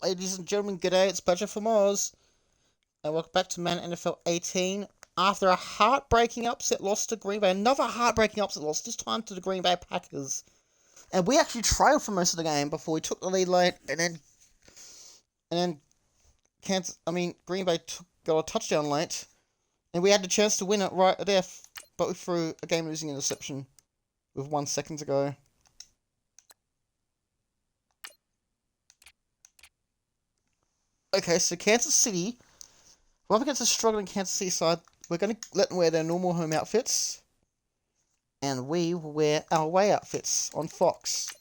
Ladies and gentlemen, g'day, it's Badger from Oz, and welcome back to Madden NFL 18. After a heartbreaking upset loss to Green Bay, another heartbreaking upset loss, this time to the Green Bay Packers. And we actually trailed for most of the game before we took the lead late, and then Green Bay got a touchdown late, and we had the chance to win it right there, but we threw a game-losing interception with 1 second to go. Okay, so Kansas City, we're up against a struggling Kansas City side. We're going to let them wear their normal home outfits, and we will wear our away outfits on Fox.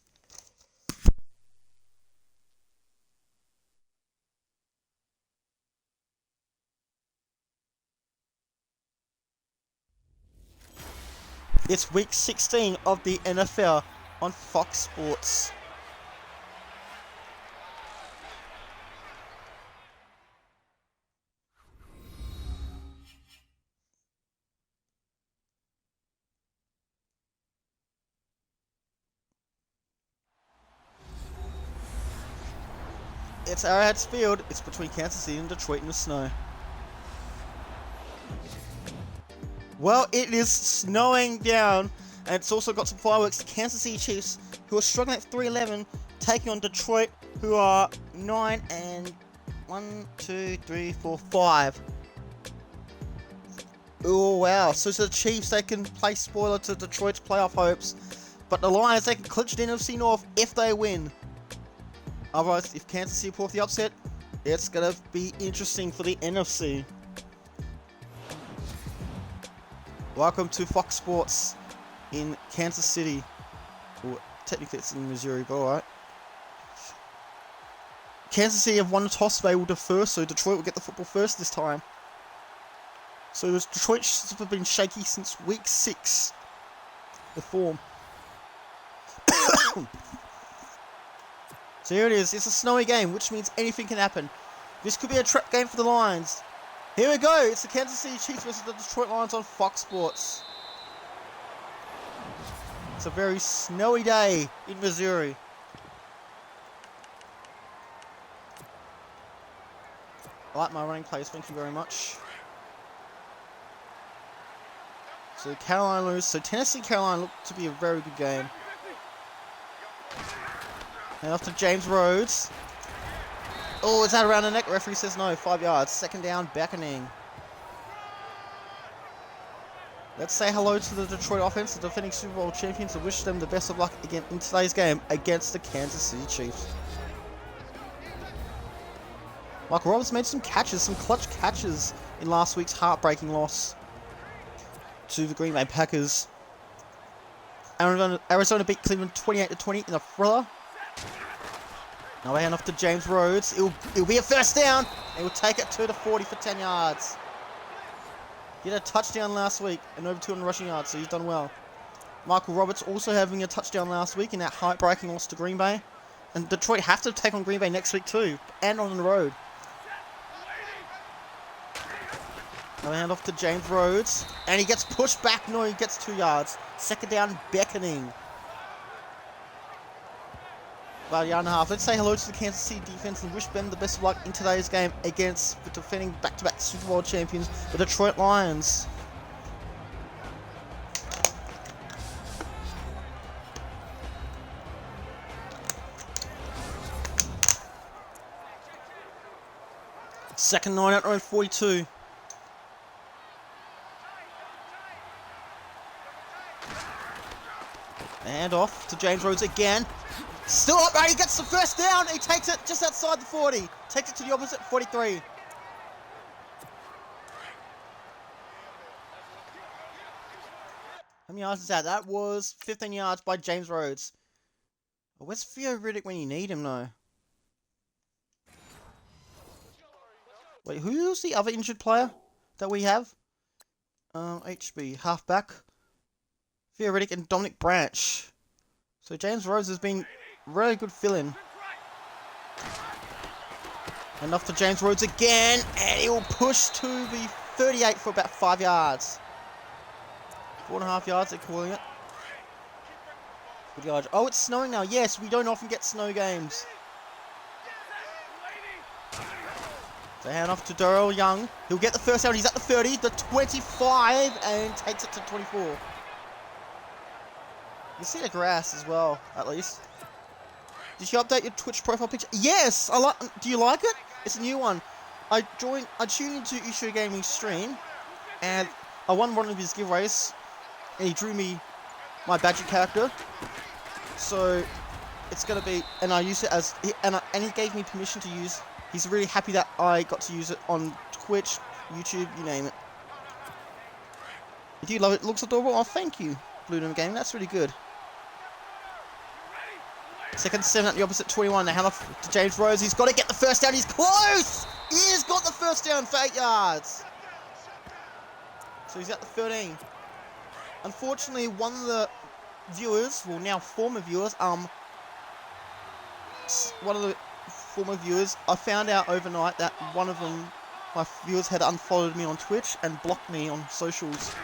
It's week 16 of the NFL on Fox Sports. It's Arrowhead Field. It's between Kansas City and Detroit in the snow. Well, it is snowing down, and it's also got some fireworks. The Kansas City Chiefs, who are struggling at 3-11, taking on Detroit, who are 9 and 1, 2, 3, 4, 5. Oh wow! So the Chiefs, they can play spoiler to Detroit's playoff hopes, but the Lions, they can clinch the NFC North if they win. Otherwise, if Kansas City pull off the upset, it's gonna be interesting for the NFC. Welcome to Fox Sports in Kansas City. Well, technically it's in Missouri, but alright. Kansas City have won the toss, they will defer, so Detroit will get the football first this time. So Detroit have been shaky since week 6. The form. So here it is. It's a snowy game, which means anything can happen. This could be a trap game for the Lions. Here we go. It's the Kansas City Chiefs versus the Detroit Lions on Fox Sports. It's a very snowy day in Missouri. I like my running plays. Thank you very much. So Carolina lose. So Tennessee Carolina looked to be a very good game. And off to James Rhodes. Oh, it's out around the neck. Referee says no. 5 yards. Second down, beckoning. Let's say hello to the Detroit offense, the defending Super Bowl champions, and wish them the best of luck again in today's game against the Kansas City Chiefs. Michael Roberts made some catches, some clutch catches in last week's heartbreaking loss to the Green Bay Packers. Arizona beat Cleveland 28-20 in a thriller. Now we hand off to James Rhodes. It'll be a first down. And he'll take it to the 40 for 10 yards. He had a touchdown last week and over 200 rushing yards, so he's done well. Michael Roberts also having a touchdown last week in that heartbreaking loss to Green Bay. And Detroit have to take on Green Bay next week too, and on the road. Now we hand off to James Rhodes. And he gets pushed back. No, he gets 2 yards. Second down, beckoning. About a yard and a half. Let's say hello to the Kansas City defense and wish them the best of luck in today's game against the defending back-to-back Super Bowl champions, the Detroit Lions. Second 9 out row 42. And off to James Rhodes again. Still up, right? He gets the first down. He takes it just outside the 40. Takes it to the opposite 43. How many yards is that? That was 15 yards by James Rhodes. Where's Theo Riddick when you need him, though? Wait, who's the other injured player that we have? HB, halfback. Theo Riddick and Dominic Branch. So James Rhodes has been really good fill-in. And off to James Rhodes again, and he will push to the 38 for about 5 yards. 4.5 yards, they're calling it. Good yardage. Oh, it's snowing now. Yes, we don't often get snow games. So hand off to Darrell Young. He'll get the first down. He's at the 30, the 25, and takes it to 24. You see the grass as well, at least. Did you update your Twitch profile picture? Yes! I like. Do you like it? It's a new one. I tuned into Issue Gaming's stream, and I won one of his giveaways, and he drew me my Badger character. So it's gonna be, and I used it as, and he gave me permission to use. He's really happy that I got to use it on Twitch, YouTube, you name it. Do you love it? It looks adorable. Oh, thank you, Blue Doom Gaming. That's really good. Second 7 at the opposite 21. They hand off to James Rhodes. He's got to get the first down. He's close! He's got the first down for 8 yards. So he's at the 13. Unfortunately, one of the viewers, well now former viewers, I found out overnight that one of them, my viewers, had unfollowed me on Twitch and blocked me on socials.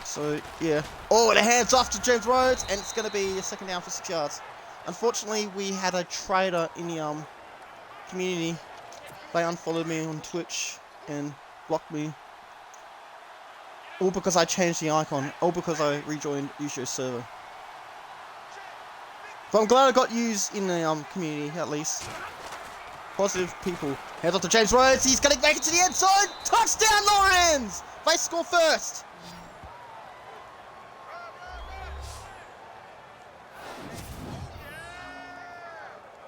So yeah. Oh, the hands off to James Rhodes, and it's going to be a second down for 6 yards. Unfortunately, we had a trader in the community. They unfollowed me on Twitch and blocked me. All because I changed the icon. All because I rejoined Yusho's server. But I'm glad I got used in the community, at least. Positive people. Heads off to James Rhodes. He's going to make it to the end zone. Touchdown, Lions! They score first.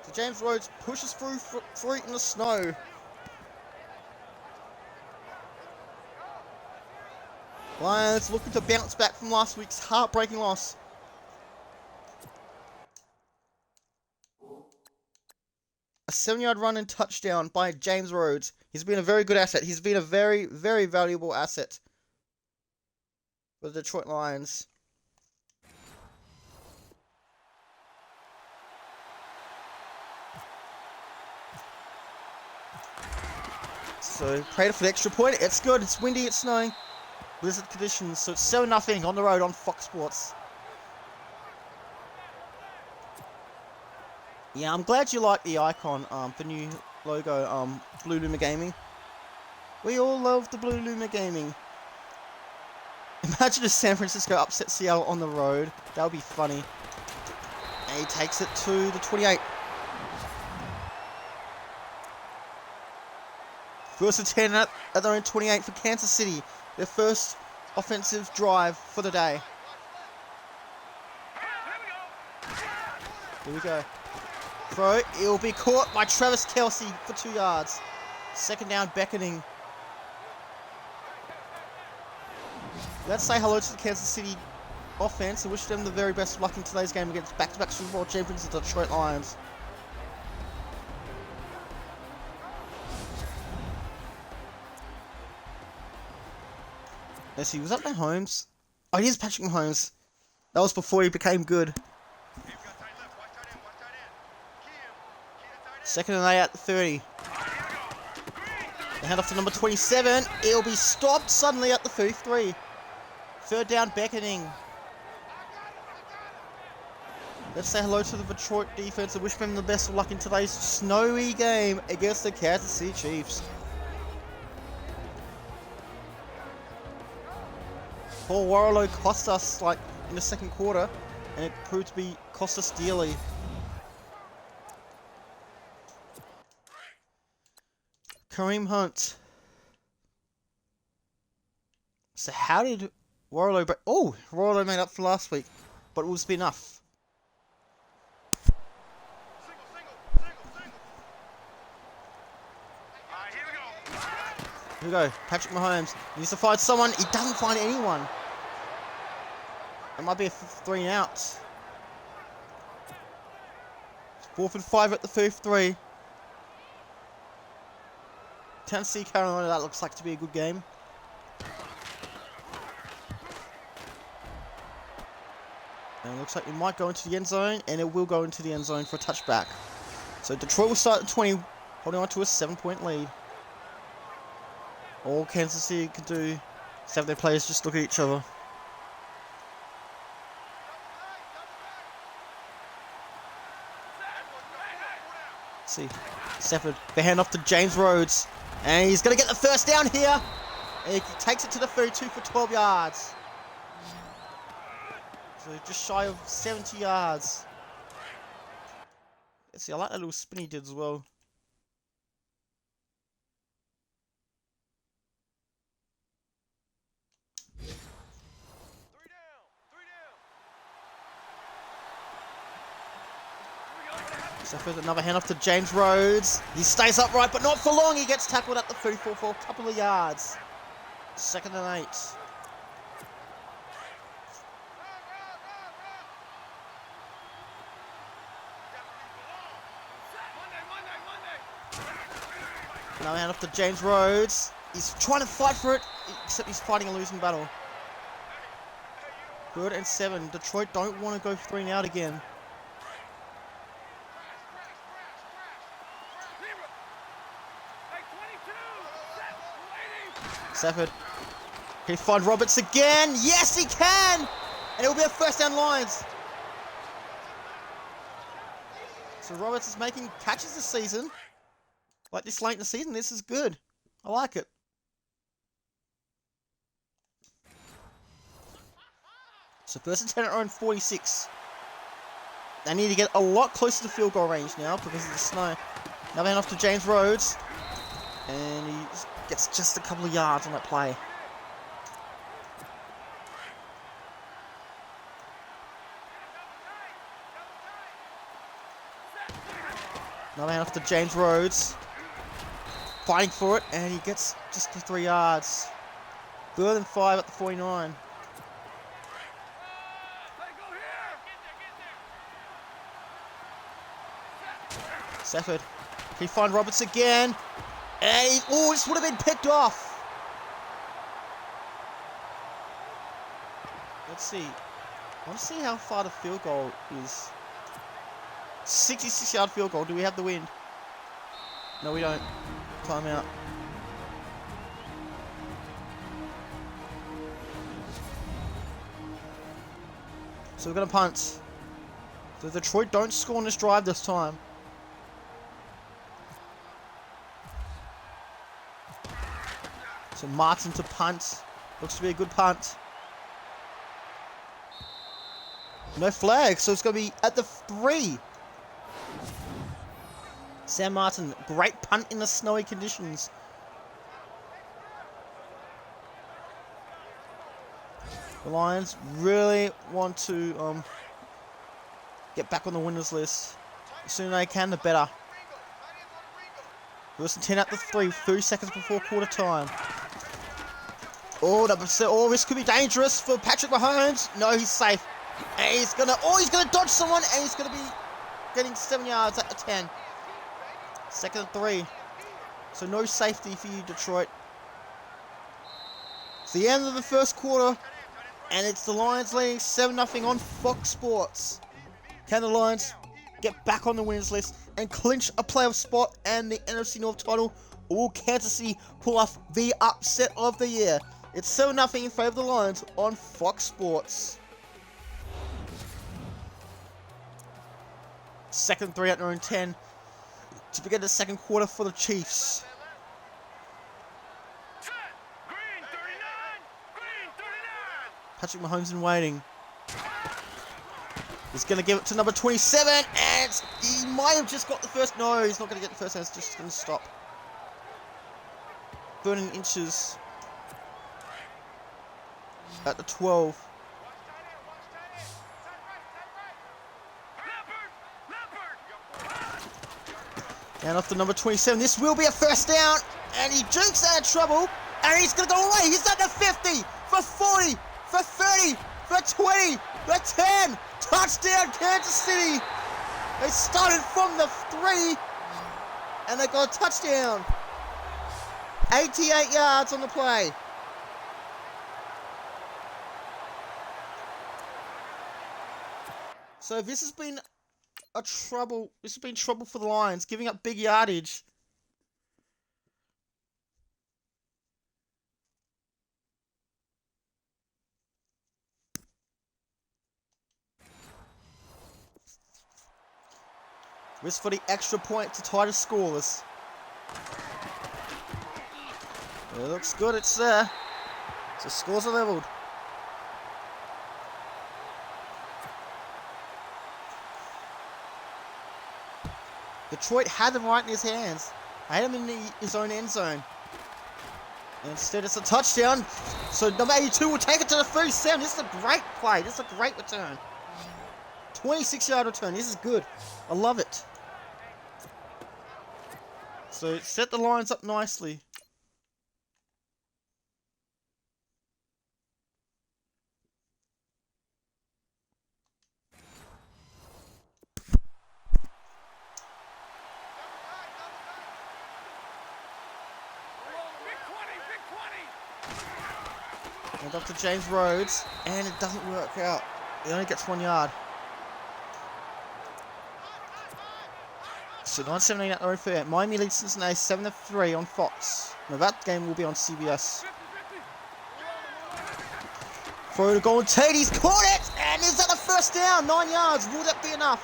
So James Rhodes pushes through it in the snow. Lions looking to bounce back from last week's heartbreaking loss. A 7-yard run and touchdown by James Rhodes. He's been a very good asset. He's been a very, very valuable asset for the Detroit Lions. So, pray for the extra point. It's good. It's windy. It's snowing. Blizzard conditions. So, it's 7-0 on the road on Fox Sports. Yeah, I'm glad you like the icon, the new logo, Blue Luma Gaming. We all love the Blue Luma Gaming. Imagine if San Francisco upset Seattle on the road. That would be funny. And he takes it to the 28. First and 10 at their own 28 for Kansas City. Their first offensive drive for the day. Here we go. Throw. It'll be caught by Travis Kelce for 2 yards. Second down, beckoning. Let's say hello to the Kansas City offense and wish them the very best of luck in today's game against back-to-back Super Bowl champions, the Detroit Lions. Let's see, was that Mahomes? Oh, it is Patrick Mahomes. That was before he became good. Second and 8 at the 30. The hand off to number 27. It'll be stopped suddenly at the 33. Third down, beckoning. Let's say hello to the Detroit defense and wish them the best of luck in today's snowy game against the Kansas City Chiefs. Paul Warlow cost us like in the second quarter, and it proved to be cost us dearly. Kareem Hunt. So how did Warlow break? Oh, Warlow made up for last week, but it was enough. Here we go. Patrick Mahomes. He needs to find someone. He doesn't find anyone. It might be a 3 and out. 4th and 5 at the 33. Tennessee, Carolina, that looks like to be a good game. And it looks like it might go into the end zone, and it will go into the end zone for a touchback. So Detroit will start at 20, holding on to a 7-point lead. All Kansas City can do is have their players just look at each other. Let's see. Stafford, the hand off to James Rhodes. And he's going to get the first down here. And he takes it to the 32 for 12 yards. So just shy of 70 yards. Let's see, I like that little spin he did as well. So first another hand off to James Rhodes. He stays upright, but not for long. He gets tackled at the 34 for a couple of yards. 2nd and 8. Another hand off to James Rhodes. He's trying to fight for it, except he's fighting a losing battle. 3rd and 7. Detroit don't want to go 3 and out again. Stafford. Can he find Roberts again? Yes, he can! And it will be a first down Lions. So Roberts is making catches this season. Like this late in the season, this is good. I like it. So 1st and 10 at their own 46. They need to get a lot closer to field goal range now because of the snow. Another hand off to James Rhodes. And he gets just a couple of yards on that play. Another hand off to James Rhodes. Fighting for it, and he gets just the 3 yards. 3rd and 5 at the 49. Stafford. Can he find Roberts again? And he, oh, this would have been picked off. Let's see. I want to see how far the field goal is. 66-yard field goal. Do we have the wind? No, we don't. Timeout. So we're going to punt. So Detroit don't score on this drive this time. So Martin to punt. Looks to be a good punt. No flag, so it's going to be at the 3. Sam Martin, great punt in the snowy conditions. The Lions really want to get back on the winners list. The sooner they can, the better. 1st and 10 at the 3, 30 seconds before quarter time. Oh, this could be dangerous for Patrick Mahomes. No, he's safe. And he's gonna dodge someone, and he's gonna be getting 7 yards at the 10. 2nd and 3. So no safety for you, Detroit. It's the end of the first quarter, and it's the Lions leading 7-0 on Fox Sports. Can the Lions get back on the winners list and clinch a playoff spot and the NFC North title? Or will Kansas City pull off the upset of the year? It's 7-0 in favour of the Lions on Fox Sports. 2nd and 3 at their own 10 to begin the second quarter for the Chiefs. Patrick Mahomes in waiting. He's going to give it to number 27, and he might have just got the first. No, he's not going to get the first, and it's just going to stop. 13 inches at the 12. And off to number 27. This will be a first down, and he jukes out of trouble, and he's going to go away. He's at the 50, for 40, for 30, for 20, for 10. Touchdown, Kansas City. They started from the 3, and they got a touchdown. 88 yards on the play. So this has been trouble for the Lions, giving up big yardage. Risk for the extra point to tie the scores. It looks good, it's there. So scores are leveled. Detroit had them right in his hands. Had him in his own end zone. And instead it's a touchdown. So number 82 will take it to the 37. This is a great play. This is a great return. 26-yard return. This is good. I love it. So it set the lines up nicely. And up to James Rhodes, and it doesn't work out. He only gets 1 yard. So 9-17 at the road fair. Miami leads Cincinnati 7-3 on Fox. Now that game will be on CBS. Throw to goal, Tate, he's caught it! And is that the first down? 9 yards, will that be enough?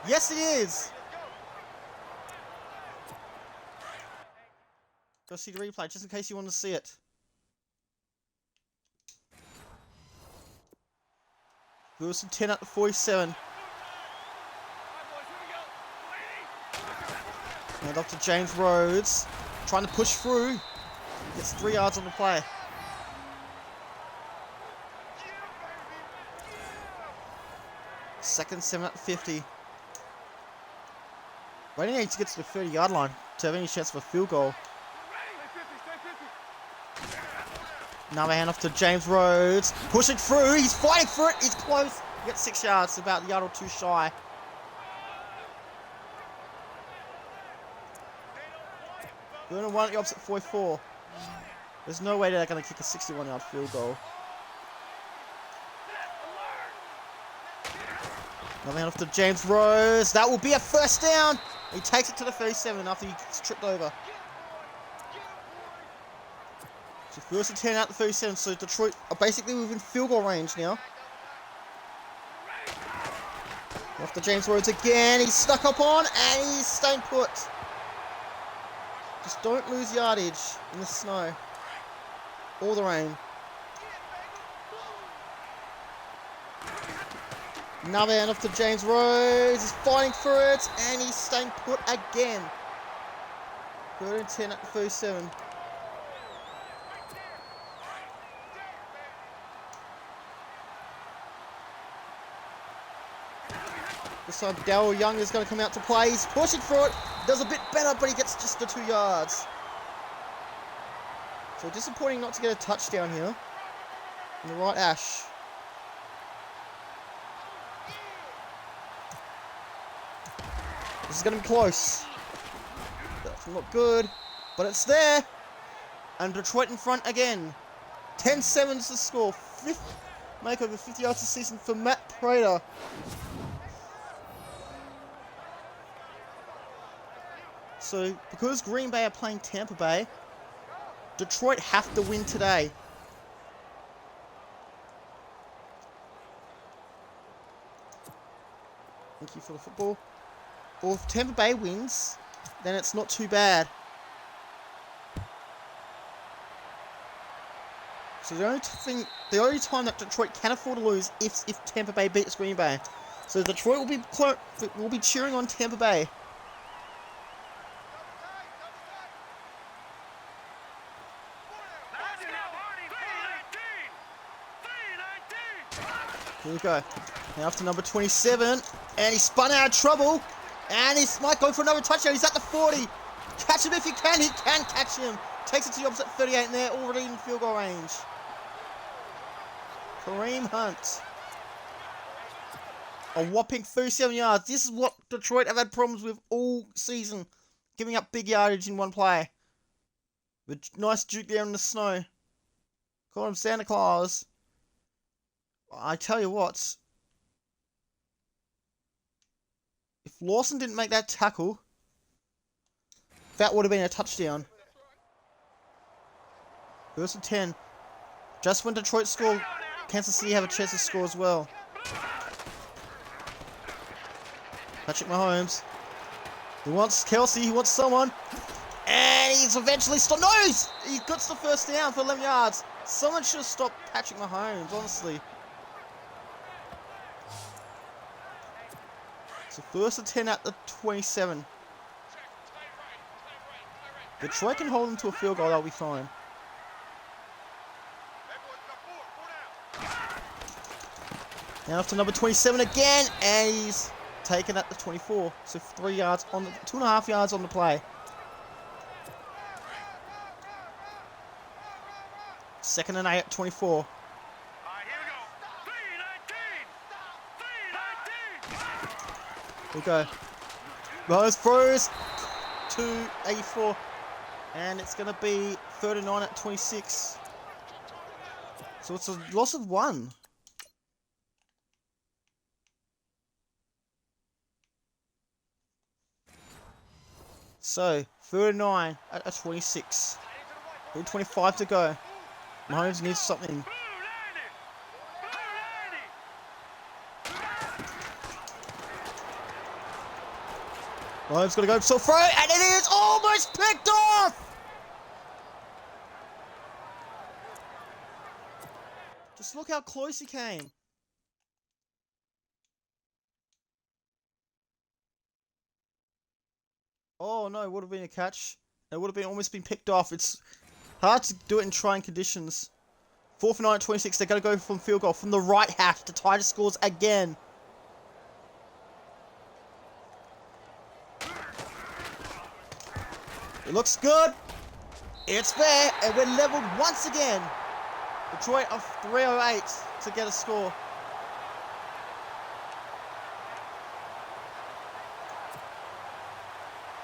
Yes it is. Go see the replay, just in case you want to see it. Wilson 10 at the 47. And up to James Rhodes. Trying to push through. Gets 3 yards on the play. Second 7 at the 50. They need to get to the 30-yard line to have any chance of a field goal. Now they hand off to James Rhodes. Pushing through. He's fighting for it. He's close. He gets 6 yards. About a yard or two shy. Going to one at the opposite 44. There's no way they're going to kick a 61-yard field goal. Now they hand off to James Rhodes. That will be a first down. He takes it to the 37 after he gets tripped over. So first and 10 out the 37, so Detroit are basically within field goal range now. Off to James Rhodes again, he's stuck up on, and he's staying put. Just don't lose yardage in the snow. Or the rain. Now they hand off to James Rhodes, he's fighting for it, and he's staying put again. 3rd and 10 at the 37. This time Darryl Young is going to come out to play. He's pushing through it. Does a bit better, but he gets just the 2 yards. So disappointing not to get a touchdown here. In the right ash. This is going to be close. That's not good, but it's there. And Detroit in front again. 10-7 is the score. Make over 50 yards this season for Matt Prater. So, because Green Bay are playing Tampa Bay, Detroit have to win today. Thank you for the football. Well, if Tampa Bay wins, then it's not too bad. So the only time that Detroit can afford to lose is if Tampa Bay beats Green Bay. So Detroit will be cheering on Tampa Bay. Here we go. Now after number 27, and he spun out of trouble, and he might go for another touchdown. He's at the 40. Catch him if you can. He can catch him. Takes it to the opposite 38, and they're already in field goal range. Kareem Hunt. A whopping 37 yards. This is what Detroit have had problems with all season. Giving up big yardage in one play. With nice juke there in the snow. Call him Santa Claus. I tell you what. If Lawson didn't make that tackle, that would have been a touchdown. First and 10. Just when Detroit scored, Kansas City have a chance to score as well. Patrick Mahomes. He wants Kelsey. He wants someone. And he's eventually stopped. No! He gets the first down for 11 yards. Someone should have stopped Patrick Mahomes, honestly. So first and 10 at the 27. Detroit can hold him to a field goal. That'll be fine. Now off to number 27 again. And he's taken at the 24. So 3 yards on the 2.5 yards on the play. Second and 8 at 24. Here we go. Rose throws to 84. And it's going to be 39 at 26. So it's a loss of 1. So 39 at 26. 25 to go. Mahomes needs something. Mahomes gonna go so throw, and it is almost picked off! Just look how close he came. Oh no, it would have been a catch. It would have been almost been picked off. It's hard to do it in trying conditions. 4th and 9 at 26. They're going to go from field goal from the right hash to tie the scores again. It looks good. It's there. And we're leveled once again. Detroit of 308 to get a score.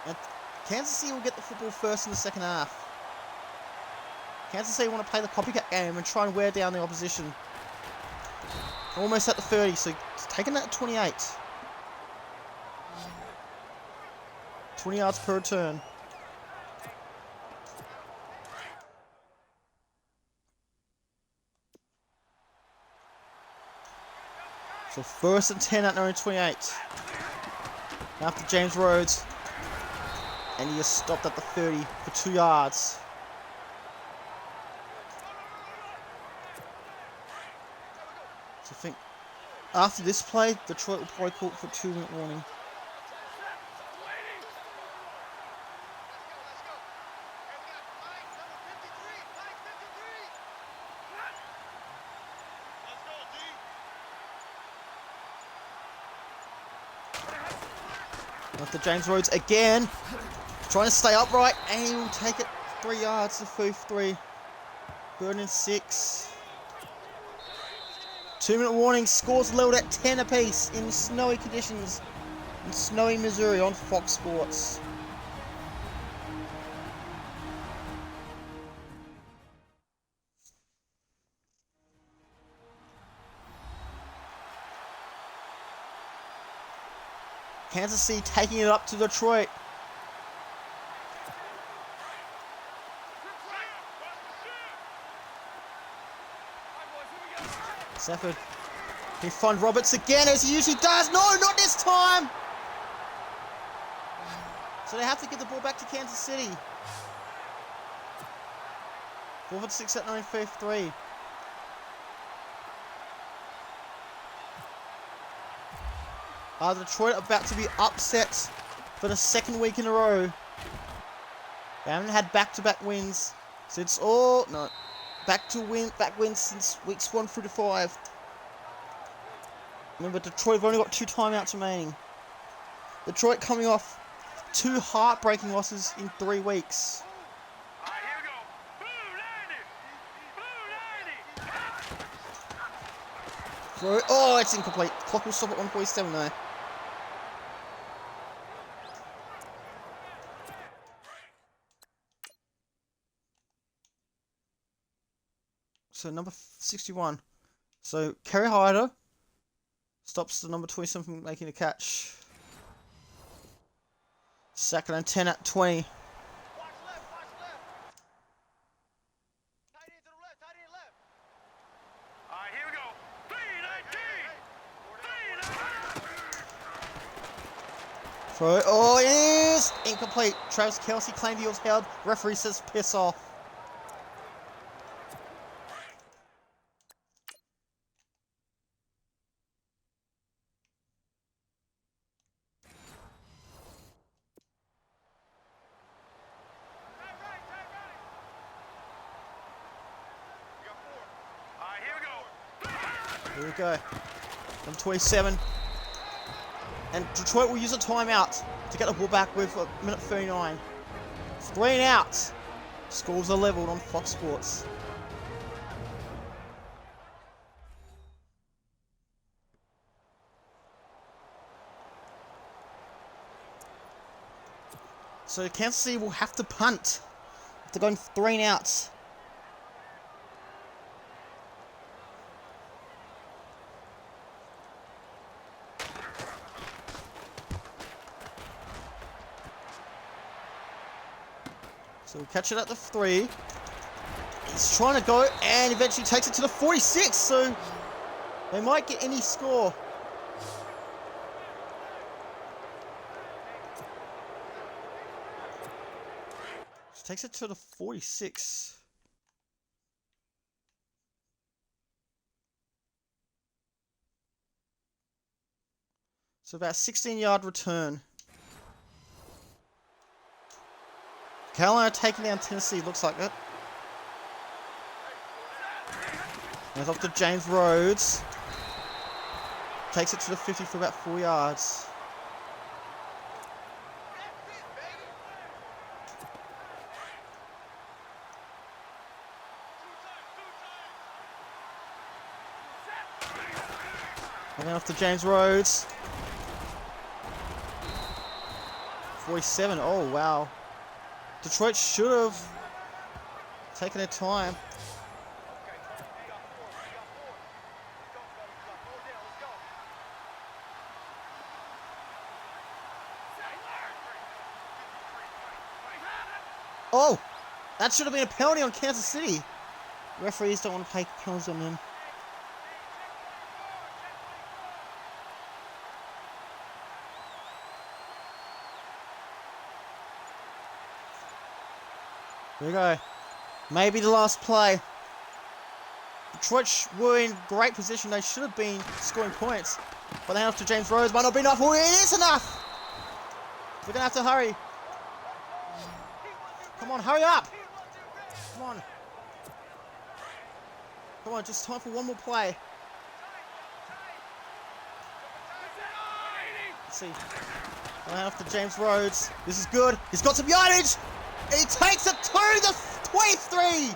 And Kansas City will get the football first in the second half. Kansas City want to play the copycat game and try and wear down the opposition. Almost at the 30, so taking that to 28. 20 yards per return. So first and 10 at number 28. After James Rhodes. And he is stopped at the 30 for 2 yards. So I think after this play, Detroit will probably call it for 2-minute warning. After James Rhodes again, trying to stay upright, and he will take it 3 yards to 3. 3rd and 6. 2-minute warning, scores leveled at 10 apiece in snowy conditions in snowy Missouri on Fox Sports. Kansas City taking it up to Detroit. Stafford. He finds Roberts again as he usually does. No, not this time! So they have to give the ball back to Kansas City. 4th and 6 at 9:53. Detroit about to be upset for the 2nd week in a row. They haven't had back-to-back wins since back wins since weeks 1 through to 5. Remember, Detroit have only got 2 timeouts remaining. Detroit coming off 2 heartbreaking losses in 3 weeks. Oh, it's incomplete. Clock will stop at 1:47 though. So number 61. So Kerry Hyder stops the number 27 from making a catch. 2nd and 10 at 20. Throw. Oh, it is incomplete. Travis Kelce claimed he was held. Referee says piss off. Here we go. Number 27. And Detroit will use a timeout to get the ball back with a minute 39. 3 and out. Scores are leveled on Fox Sports. So Kansas City will have to punt after going 3 and out. So we'll catch it at the 3. He's trying to go and eventually takes it to the 46. So they might get any score. Just takes it to the 46. So about 16-yard return. Carolina taking down Tennessee, looks like it. Goes off to James Rhodes. Takes it to the 50 for about 4 yards. Going off to James Rhodes. 47, oh wow. Detroit should have taken their time. Oh! That should have been a penalty on Kansas City. Referees don't want to take penalties on them. Here we go. Maybe the last play. Detroit were in great position. They should have been scoring points. But then after James Rhodes might not be enough. Oh, it is enough! We're going to have to hurry. Come on, hurry up! Come on. Come on, just time for one more play. Let's see. Going after James Rhodes. This is good. He's got some yardage! He takes it to the 23!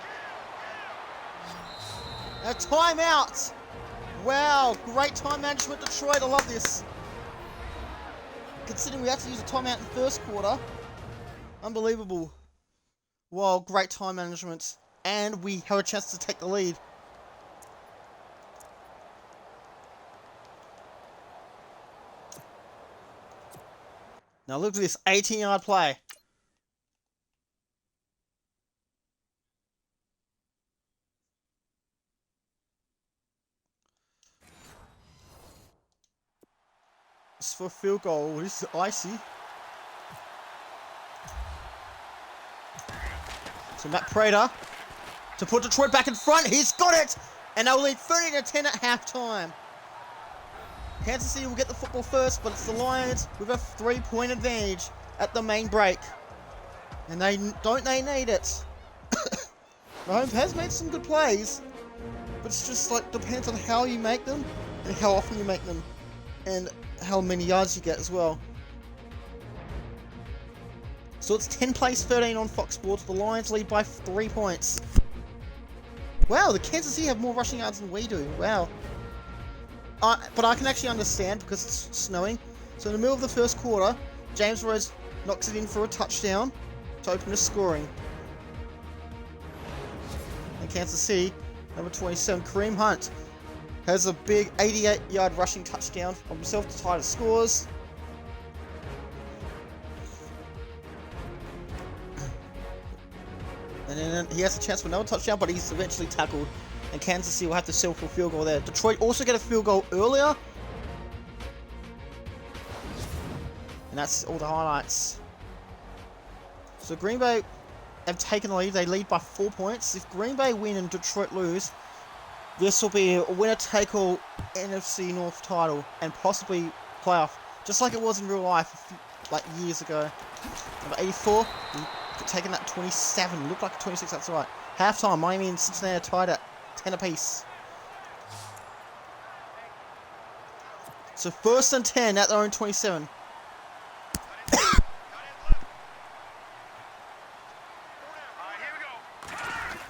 A timeout! Wow, great time management, Detroit. I love this. Considering we had to use a timeout in the first quarter. Unbelievable. Wow, great time management. And we have a chance to take the lead. Now look at this 18-yard play. For a field goal. This is icy. So Matt Prater to put Detroit back in front. He's got it! And they'll lead 30-10 at halftime. Kansas City will get the football first, but it's the Lions with a 3-point advantage at the main break. And they need it. Mahomes has made some good plays, but it's just like depends on how you make them and how often you make them. And how many yards you get as well. So it's 10 plays 13 on Fox Sports. The Lions lead by 3 points. Wow, the Kansas City have more rushing yards than we do. Wow. But I can actually understand because it's snowing. So in the middle of the first quarter, James Rhodes knocks it in for a touchdown to open the scoring. And Kansas City, number 27, Kareem Hunt, has a big 88-yard rushing touchdown on himself to tie the scores. And then he has a chance for another touchdown, but he's eventually tackled. And Kansas City will have to settle for a field goal there. Detroit also get a field goal earlier. And that's all the highlights. So Green Bay have taken the lead. They lead by 4 points. If Green Bay win and Detroit lose, this will be a winner-take-all NFC North title and possibly playoff, just like it was in real life like years ago. Number 84, taking that 27. Looked like a 26, that's right. Halftime, Miami and Cincinnati are tied at 10 apiece. So 1st and 10 at their own 27.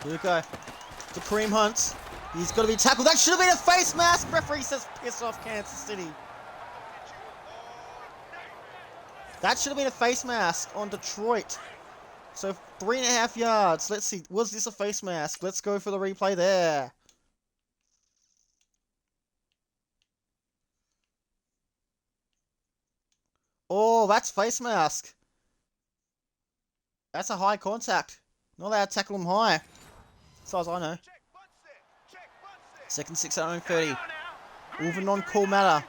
Here we go. To Kareem Hunt. He's got to be tackled. That should have been a face mask. Referee says piss off Kansas City. That should have been a face mask on Detroit. So 3.5 yards. Let's see. Was this a face mask? Let's go for the replay there. Oh, that's face mask. That's a high contact. Not allowed to tackle him high. As far as I know. 2nd 6 at own 30. All the non-call matter.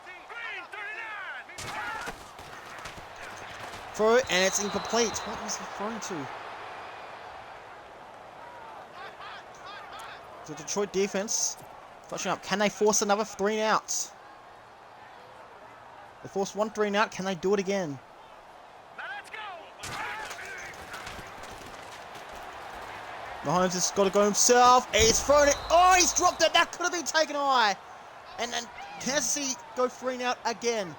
Throw, and it's incomplete. What was he throwing to? The Detroit defense pushing up. Can they force another 3 and out? They forced 1 3 and out. Can they do it again? Mahomes has got to go himself. He's thrown it. Oh, he's dropped it. That could have been taken high. And then Kansas City go 3 and out again.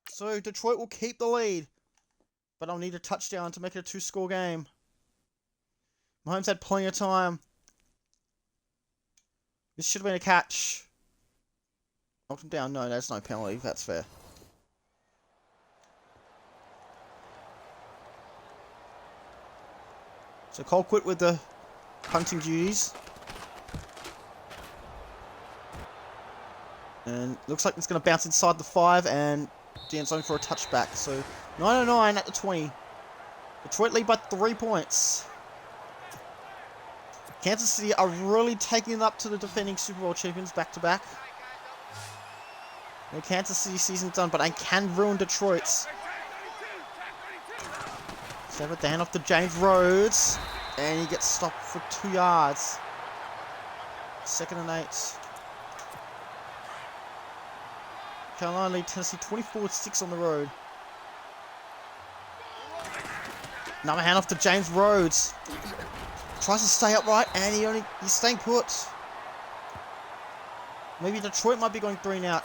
So Detroit will keep the lead. But I'll need a touchdown to make it a 2-score game. Mahomes had plenty of time. This should have been a catch. Knocked him down. No, that's no penalty. That's fair. So Cole quit with the punting duties. And looks like it's going to bounce inside the 5 and the end zone for a touchback. So 9:09 at the 20. Detroit lead by 3 points. Kansas City are really taking it up to the defending Super Bowl champions back-to-back. No Kansas City season's done, but I can ruin Detroit's. So the hand off to James Rhodes. And he gets stopped for 2 yards. 2nd and 8. Carolina lead Tennessee 24-6 on the road. Another handoff to James Rhodes. Tries to stay upright and he's staying put. Maybe Detroit might be going 3 and out.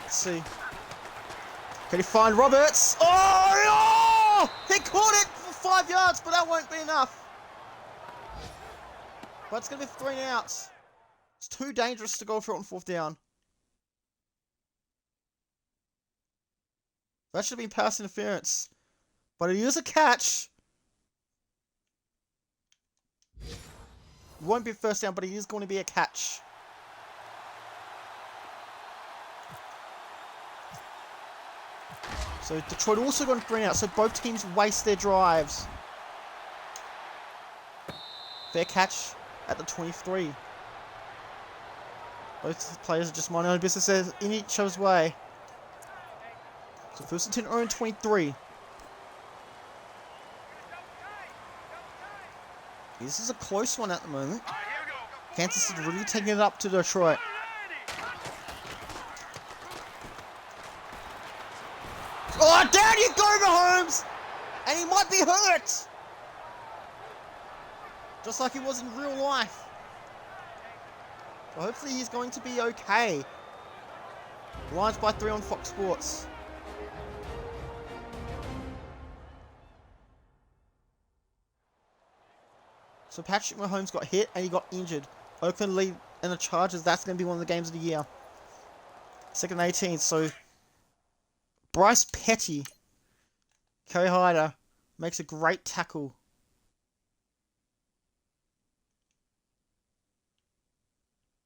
Let's see. Can he find Roberts? Oh! He caught it for 5 yards, but that won't be enough. But it's going to be 3 and outs. It's too dangerous to go for it on 4th down. That should have been pass interference. But it is a catch. It won't be 1st down, but it is going to be a catch. So Detroit also got 3 and out, so both teams waste their drives. Fair catch at the 23. Both players are just minding their own business in each other's way. So 1st and 10 are in 23. This is a close one at the moment. Kansas City really taking it up to Detroit. Oh, down you go, Mahomes! And he might be hurt! Just like he was in real life. Well, hopefully he's going to be okay. Lions by 3 on Fox Sports. So Patrick Mahomes got hit and he got injured. Oakland lead and the Chargers, that's going to be one of the games of the year. 2nd and 18, so Bryce Petty, Kerry Hyder, makes a great tackle.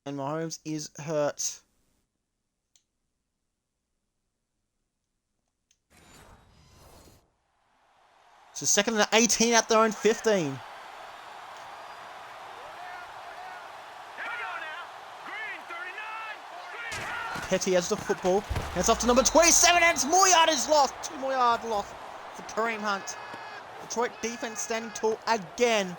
And Mahomes is hurt. So second and 18 at their own 15. Petty has the football. Hands off to number 27, and it's more yardage lost. 2 more yards lost for Kareem Hunt. Detroit defense standing tall again.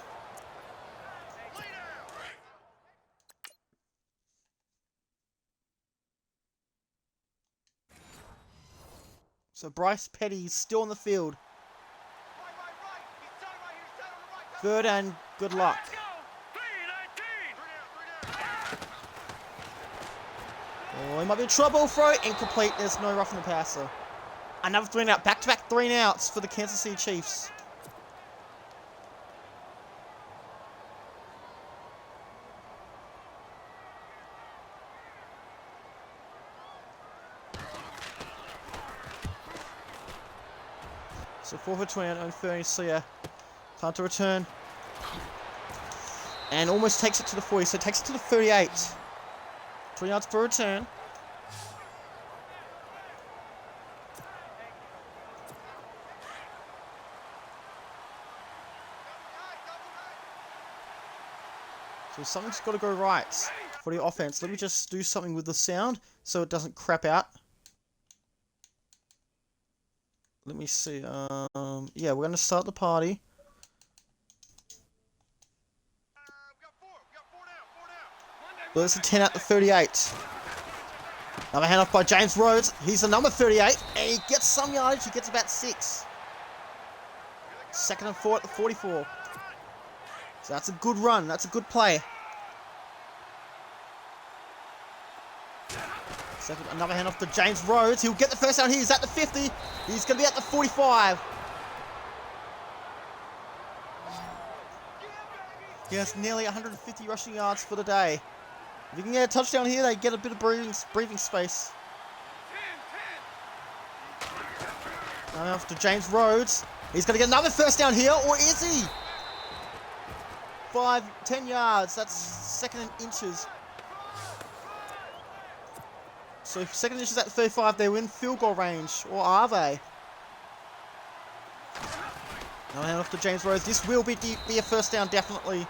So Bryce Petty's still on the field. Third and good luck. Oh, he might be in trouble. Throw incomplete. There's no roughing the passer. Another 3 and out. Back-to-back 3 and outs for the Kansas City Chiefs. So 4 for 20 on 30. So yeah, time to return. And almost takes it to the 40. So it takes it to the 38. 20 yards per return. So something's got to go right for the offense. Let me just do something with the sound so it doesn't crap out. Let me see. Yeah, we're going to start the party. Well, it's a 10 at the 38. Another handoff by James Rhodes. He's the number 38. And he gets some yardage. He gets about 6. Second and 4 at the 44. So that's a good run. That's a good play. Second, another handoff to James Rhodes. He'll get the first down here. He's at the 50. He's going to be at the 45. Yes, nearly 150 rushing yards for the day. If you can get a touchdown here, they get a bit of breathing space. Off to James Rhodes. He's going to get another first down here, or is he? 10 yards. That's second and inches. So if second inches at 35, they're in field goal range, or are they? Now hand off to James Rhodes. This will be a first down, definitely.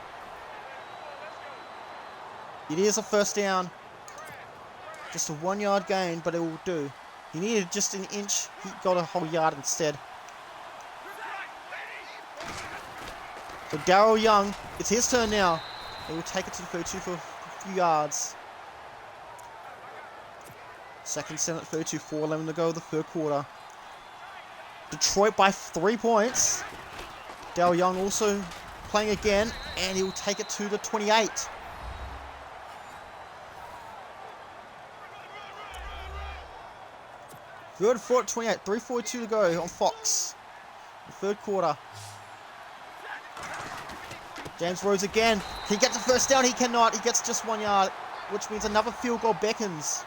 It is a first down. Just a 1 yard gain, but it will do. He needed just an inch. He got a whole yard instead. So Darryl Young, it's his turn now. He will take it to the 32 for a few yards. Second set at 32, 4:11 to go, the third quarter. Detroit by 3 points. Darryl Young also playing again, and he will take it to the 28. Third 4 at 28, 3:42 to go on Fox. The third quarter. James Rhodes again. He gets a first down, he cannot. He gets just 1 yard, which means another field goal beckons.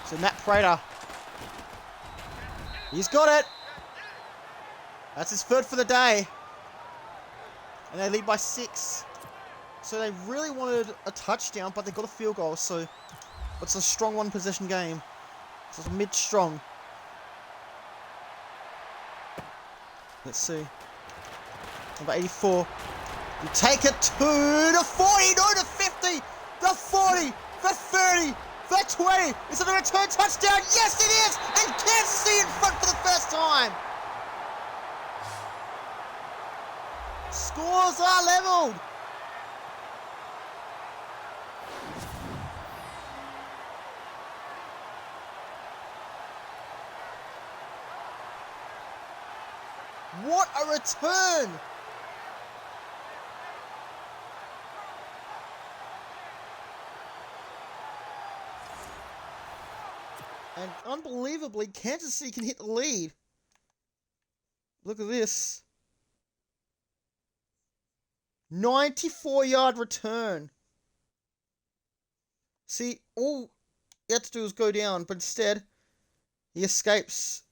So Matt Prater. He's got it. That's his third for the day. And they lead by 6. So they really wanted a touchdown, but they got a field goal. So it's a strong one possession game. So it's mid-strong. Let's see. Number 84. You take it to the 40, no, the 50, the 40, the 30, the 20. Is it a return touchdown? Yes, it is! And Kansas City in front for the first time. Scores are leveled. What a return! And unbelievably, Kansas City can hit the lead. Look at this. 94-yard return. See, all he had to do was go down, but instead, he escapes.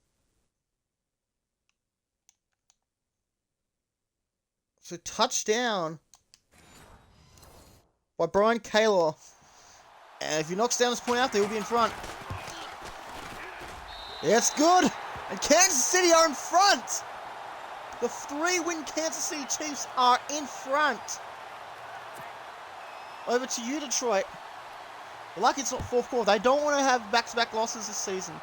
So touchdown by Brian Kaler. And if he knocks down this point out, they will be in front. Yeah, it's good. And Kansas City are in front. The 3-win Kansas City Chiefs are in front. Over to you, Detroit. Lucky it's not fourth quarter. They don't want to have back-to-back losses this season.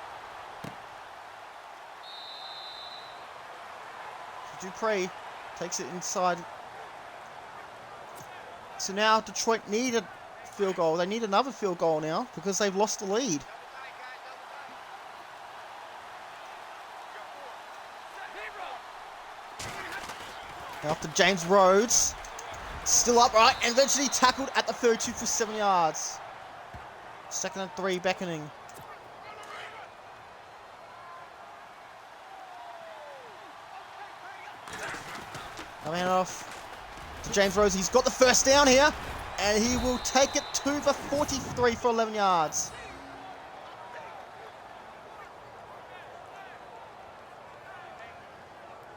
Dupree takes it inside. So now Detroit need a field goal. They need another field goal now because they've lost the lead. Now after James Rhodes. Still upright and eventually tackled at the 32 for 7 yards. 2nd and 3 beckoning. Now hand off to James Rhodes. He's got the first down here. And he will take it to the 43 for 11 yards.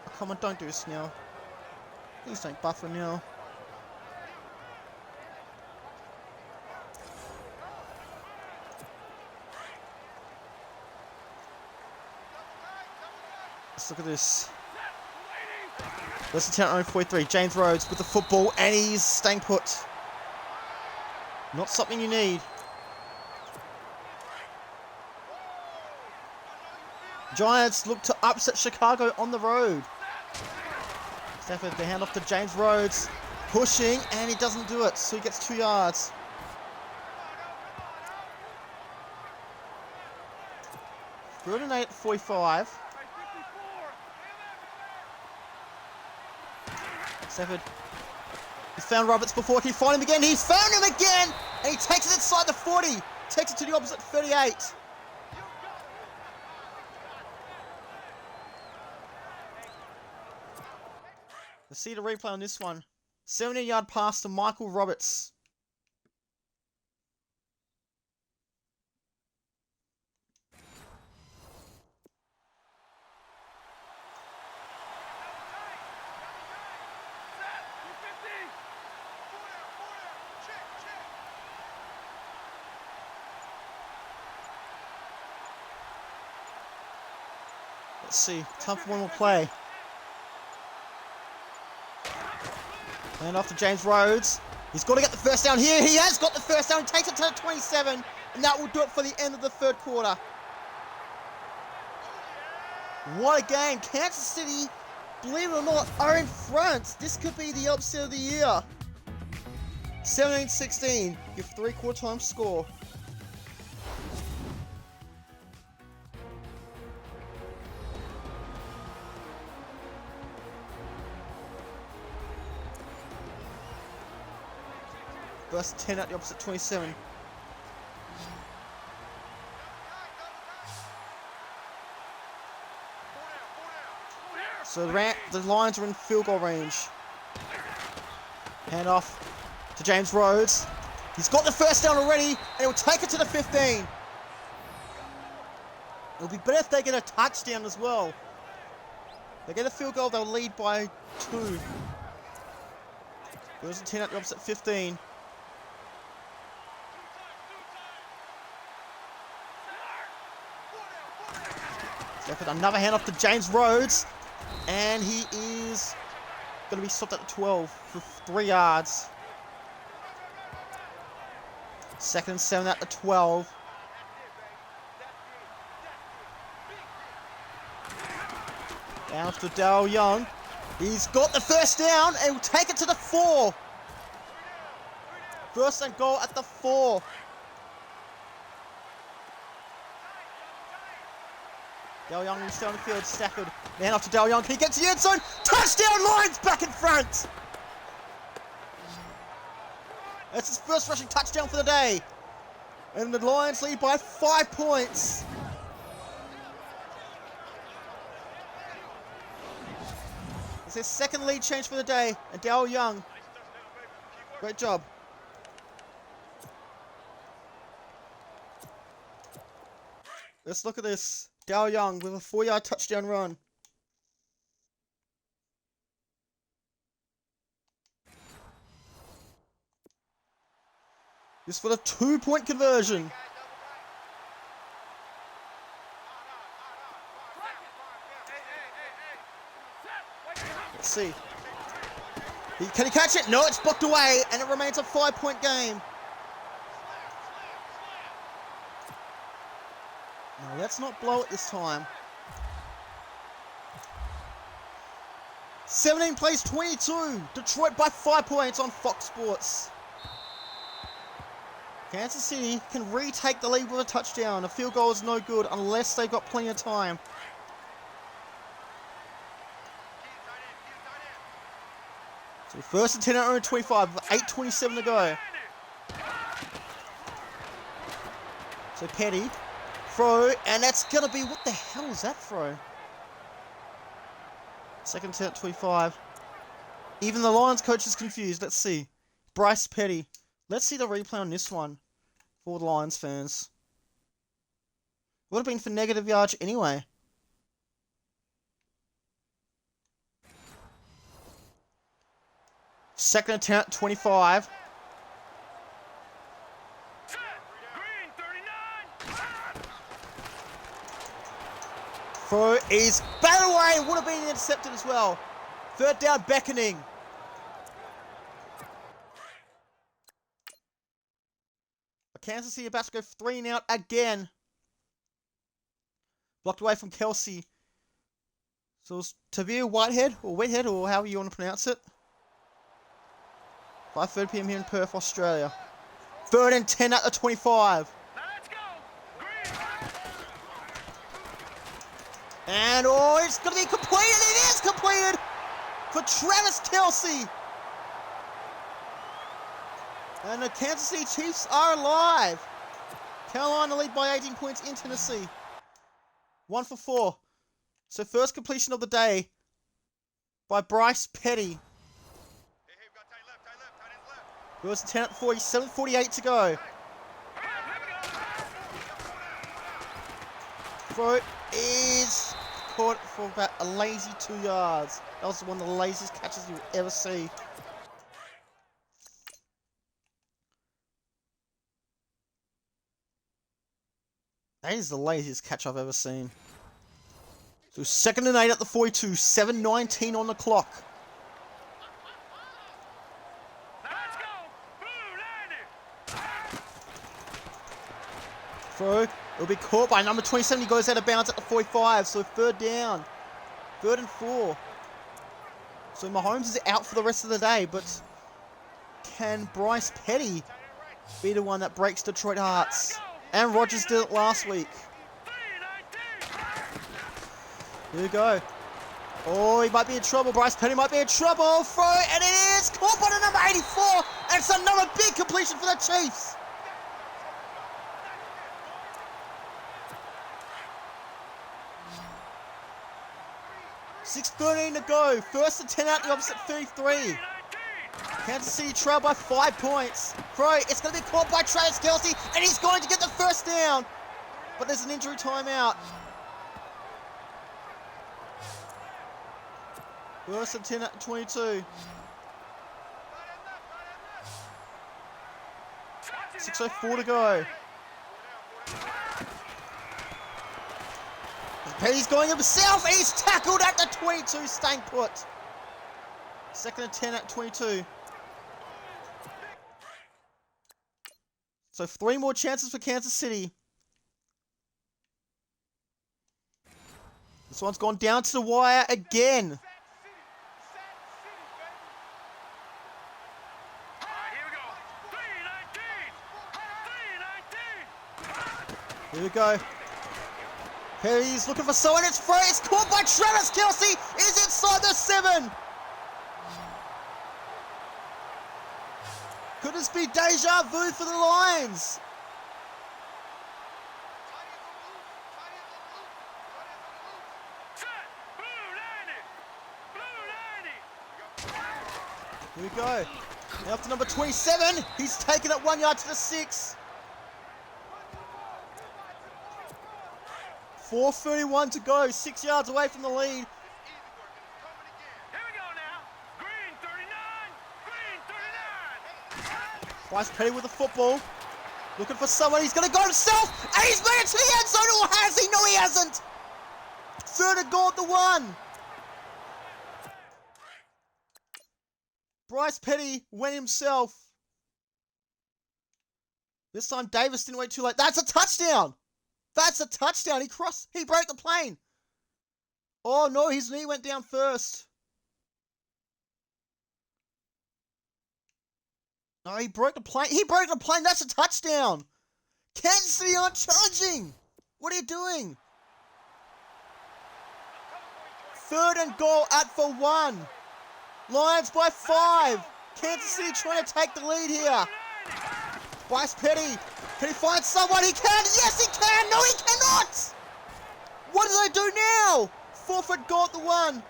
Oh, come on, don't do this now. Please don't buffer now. Let's look at this. Let's attempt on 43. James Rhodes with the football, and he's staying put. Not something you need. Giants look to upset Chicago on the road. Stafford, the handoff to James Rhodes. Pushing, and he doesn't do it, so he gets 2 yards. Third and 8 at 45. Stafford. He found Roberts before. Can he find him again? He found him again! And he takes it inside the 40. Takes it to the opposite 38. Let's see the replay on this one. 70-yard pass to Michael Roberts. Let's see. Time for one more play. And off to James Rhodes. He's got to get the first down here. He has got the first down. He takes it to the 27. And that will do it for the end of the third quarter. What a game. Kansas City, believe it or not, are in front. This could be the upset of the year. 17-16. Your three-quarter time score. First 10 at the opposite 27. So the Lions are in field goal range. Hand off to James Rhodes. He's got the first down already, and he'll take it to the 15. It'll be better if they get a touchdown as well. If they get a field goal, they'll lead by 2. There's a 10 at the opposite 15. Another handoff to James Rhodes, and he is going to be stopped at the 12 for 3 yards. 2nd and 7 at the 12. Down to Darrell Young. He's got the first down, and will take it to the 4. First and goal at the 4. Darrell Young will stay on the field. Stafford. Man off to Darrell Young. Can he get to the end zone? Touchdown! Lions back in front! That's his first rushing touchdown for the day. And the Lions lead by 5 points. It's his second lead change for the day. And Darrell Young. Great job. Let's look at this. Darrell Young with a 4-yard touchdown run. This for the 2-point conversion. Let's see. Can he catch it? No, it's blocked away, and it remains a 5-point game. No, let's not blow it this time. 17 plays 22. Detroit by 5 points on Fox Sports. Kansas City can retake the lead with a touchdown. A field goal is no good unless they've got plenty of time. So first and 10 at 25 with 8:27 to go. So Petty, throw, and that's gonna be, what the hell is that throw? Second 10 at 25. Even the Lions coach is confused. Let's see. Bryce Petty. Let's see the replay on this one for the Lions fans. Would have been for negative yards anyway. Second attempt, 25. Throw is batted away. Would have been intercepted as well. Third down, beckoning. Kansas City about to go 3 and out again. Blocked away from Kelsey. So it's Tavir Whitehead, or Whitehead, or however you want to pronounce it. 5:30 p.m. here in Perth, Australia. 3rd and 10 at the 25. Let's go. And oh, it's going to be completed. It is completed for Travis Kelsey. And the Kansas City Chiefs are alive. Carolina lead by 18 points in Tennessee. 1 for 4. So first completion of the day by Bryce Petty. Goes to 10 at 40, 7:48 to go. Throw is caught for about a lazy 2 yards. That was one of the laziest catches you'll ever see. That is the laziest catch I've ever seen. So 2nd and 8 at the 42, 7:19 on the clock. Throw, it'll be caught by number 27. He goes out of bounds at the 45, so 3rd down. 3rd and 4. So Mahomes is out for the rest of the day, but can Bryce Petty be the one that breaks Detroit hearts? And Rodgers did it last week. Here we go. Oh, he might be in trouble. Bryce Petty might be in trouble. Throw, and it is caught by the number 84. And it's another big completion for the Chiefs. 6:13 to go. 1st and 10 out the opposite 33. Kansas City trail by 5 points. Throw, it's going to be caught by Travis Kelsey, and he's going to get the 1st down. But there's an injury timeout. 1st and 10 at 22. 6:04 to go. Petty's going himself, and he's tackled at the 22, staying put. 2nd and 10 at 22. So 3 more chances for Kansas City. This one's gone down to the wire again. Here we go. Petty's looking for someone. It's free. It's caught by Travis Kelsey. Is inside the 7. Could this be deja vu for the Lions? Here we go. Now to number 27. He's taken it 1 yard to the 6. 4:31 to go, 6 yards away from the lead. Here we go now. Green 39. Green 39. Bryce Petty with the football. Looking for someone. He's going to go himself. And he's made it to the end zone. Or has he? No, he hasn't. Third and goal at the 1. Bryce Petty went himself. This time Davis didn't wait too late. That's a touchdown. That's a touchdown. He broke the plane. Oh no, his knee went down first. No, he broke the plane. He broke the plane. That's a touchdown. Kansas City aren't charging. What are you doing? Third and goal at for 1. Lions by 5. Kansas City trying to take the lead here. Bryce Petty. Can he find someone? He can. Yes, he can. No, he cannot. What do they do now? Forfeit goal at the 1.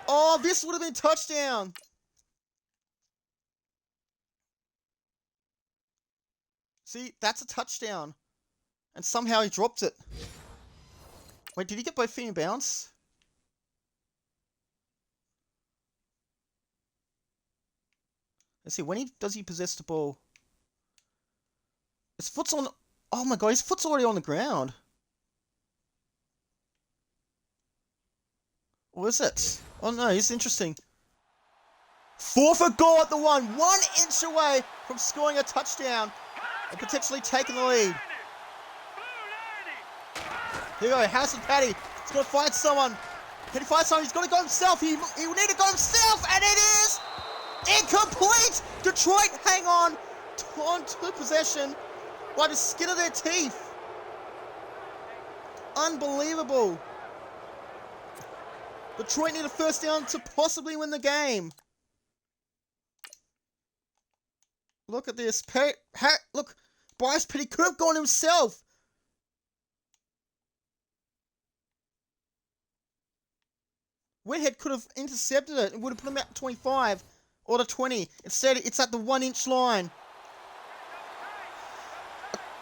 Oh, this would have been touchdown. See, that's a touchdown. And somehow he dropped it. Wait, did he get both feet in bounds? Let's see, when does he possess the ball? His foot's on... Oh my god, his foot's already on the ground. What is it? Oh no, it's interesting. Forfeit goal at the 1. 1 inch away from scoring a touchdown and potentially taking the lead. Here we go, Harrison Patty. He's got to find someone. Can he find someone? He's got to go himself. He will need to go himself, and it is incomplete. Detroit hang on to possession by the skin of their teeth. Unbelievable. Detroit need a first down to possibly win the game. Look at this. Look, Bryce Petty could have gone himself. Whitehead could have intercepted it and would have put him at 25 or the 20. Instead, it's at the 1 inch line.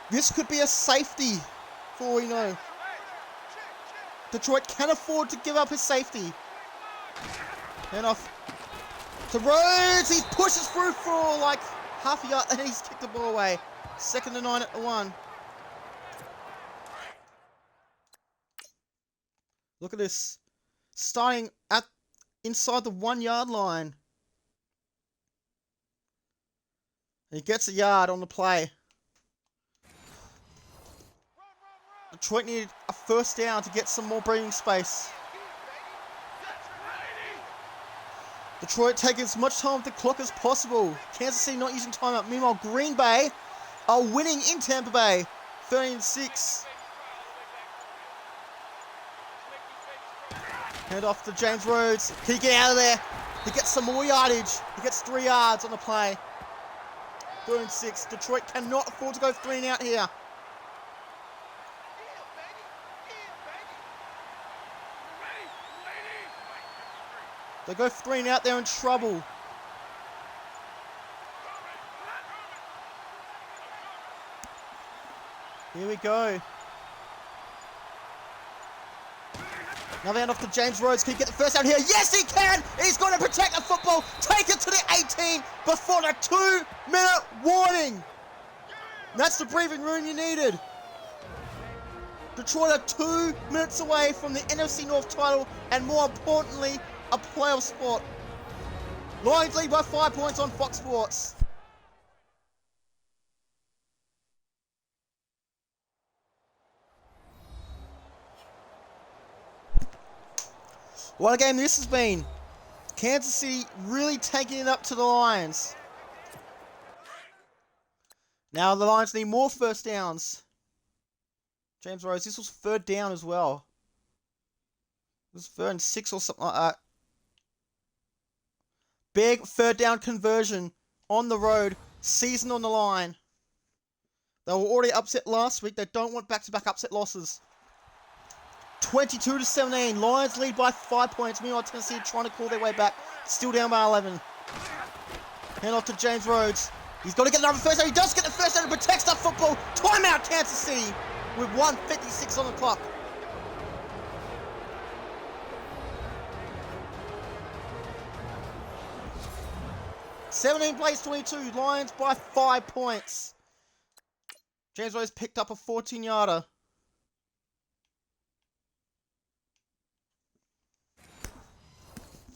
This could be a safety for all we know. Detroit can afford to give up his safety. And off to Rhodes. He pushes through for like half a yard and he's kicked the ball away. 2nd and 9 at the 1. Look at this. Starting at inside the 1 yard line. And he gets a yard on the play. Detroit needed a first down to get some more breathing space. Detroit taking as much time with the clock as possible. Kansas City not using timeout. Meanwhile, Green Bay are winning in Tampa Bay. 13-6. Hand off to James Rhodes. Can he get out of there? He gets some more yardage. He gets 3 yards on the play. 13-6. Detroit cannot afford to go 3 and out here. They go 3 and out, they're in trouble. Here we go. Another hand off to James Rhodes. Can he get the first out here? Yes, he can! He's going to protect the football. Take it to the 18 before the 2-minute warning. That's the breathing room you needed. Detroit are 2 minutes away from the NFC North title and more importantly, a playoff spot. Lions lead by 5 points on Fox Sports. What a game this has been. Kansas City really taking it up to the Lions. Now the Lions need more first downs. James Rhodes, this was 3rd down as well. It was 3rd and 6 or something like that. Big 3rd down conversion on the road. Season on the line. They were already upset last week. They don't want back-to-back upset losses. 22-17. Lions lead by 5 points. Meanwhile, Tennessee trying to claw their way back. Still down by 11. Hand off to James Rhodes. He's got to get another first down. He does get the first down and protects that football. Timeout, Kansas City, with 1:56 on the clock. '17 plays 22. Lions by 5 points. James Rose picked up a 14-yarder.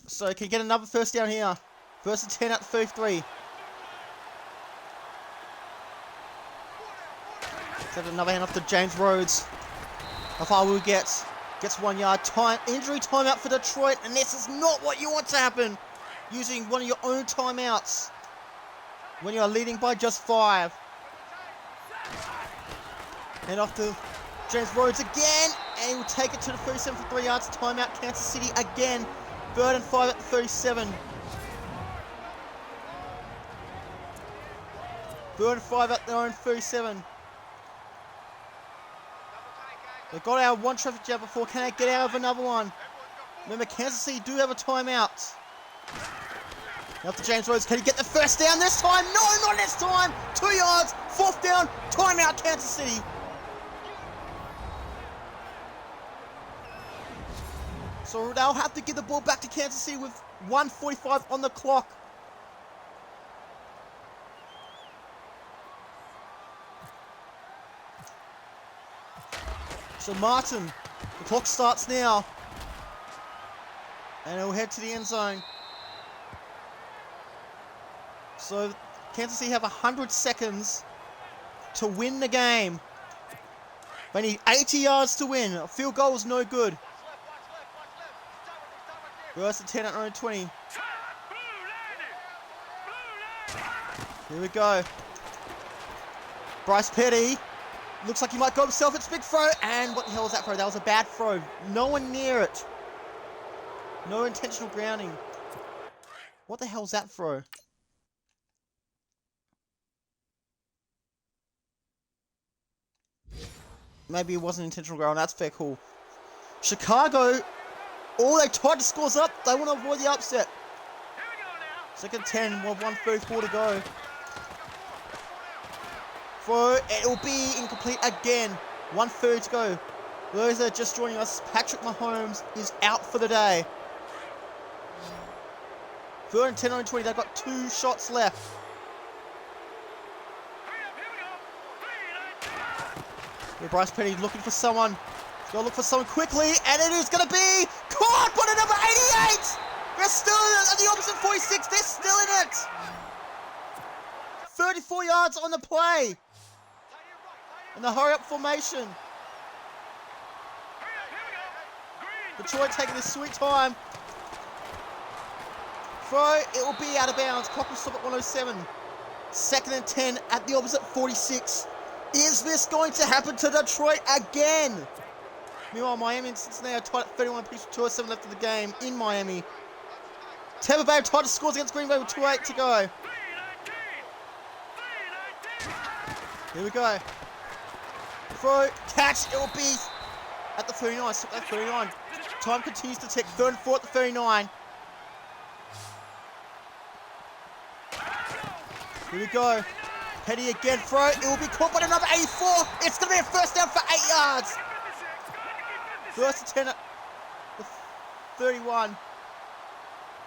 So can you get another first down here? First and 10 at the 33. Set another hand off to James Rhodes. How far will he get? Gets 1 yard. Injury timeout for Detroit, and this is not what you want to happen. Using one of your own timeouts when you are leading by just 5. And off to James Rhodes again, and he will take it to the 37 for 3 yards. Timeout, Kansas City again. 3rd and 5 at the 37. 3rd and 5 at their own 37. They got out of one traffic jam before. Can they get out of another one? Remember, Kansas City do have a timeout. Now to James Rhodes. Can he get the first down this time? No, not this time. 2 yards. 4th down. Timeout, Kansas City. So they'll have to give the ball back to Kansas City with 1:45 on the clock. So Martin, the clock starts now. And he'll head to the end zone. So Kansas City have 100 seconds to win the game. They need 80 yards to win. A field goal is no good. First and 10 at their own 20. Here we go. Bryce Petty. Looks like he might go himself. It's a big throw. And what the hell was that throw? That was a bad throw. No one near it. No intentional grounding. What the hell's that throw? Maybe it wasn't intentional ground. That's fair cool. Chicago. Oh, they tried to score up. They want to avoid the upset. 2nd and 10 with 1:34 to go. Throw. It'll be incomplete again. 1:30 to go. Those that are just joining us, Patrick Mahomes is out for the day. 3rd and 10 on 20. They've got 2 shots left. Here, Bryce Petty looking for someone. He's got to look for someone quickly, and it is going to be caught by the number 88! They're still at the opposite 46. They're still in it. 34 yards on the play. In the hurry-up formation. Detroit taking this sweet time. Throw, it will be out of bounds. Clock will stop at 107. 2nd and 10 at the opposite 46. Is this going to happen to Detroit again? Meanwhile, Miami and Cincinnati are tied at 31 apiece with 2:07 left of the game in Miami. Tampa Bay tied to scores against Green Bay with 2:08 to go. Here we go. Throw, catch, it will be at the 39. Stop at 39. Time continues to tick. 3rd and 4 at the 39. Here we go. Petty again, throw. It will be caught by another 84. It's going to be a first down for 8 yards. 1st and 10 at the 31.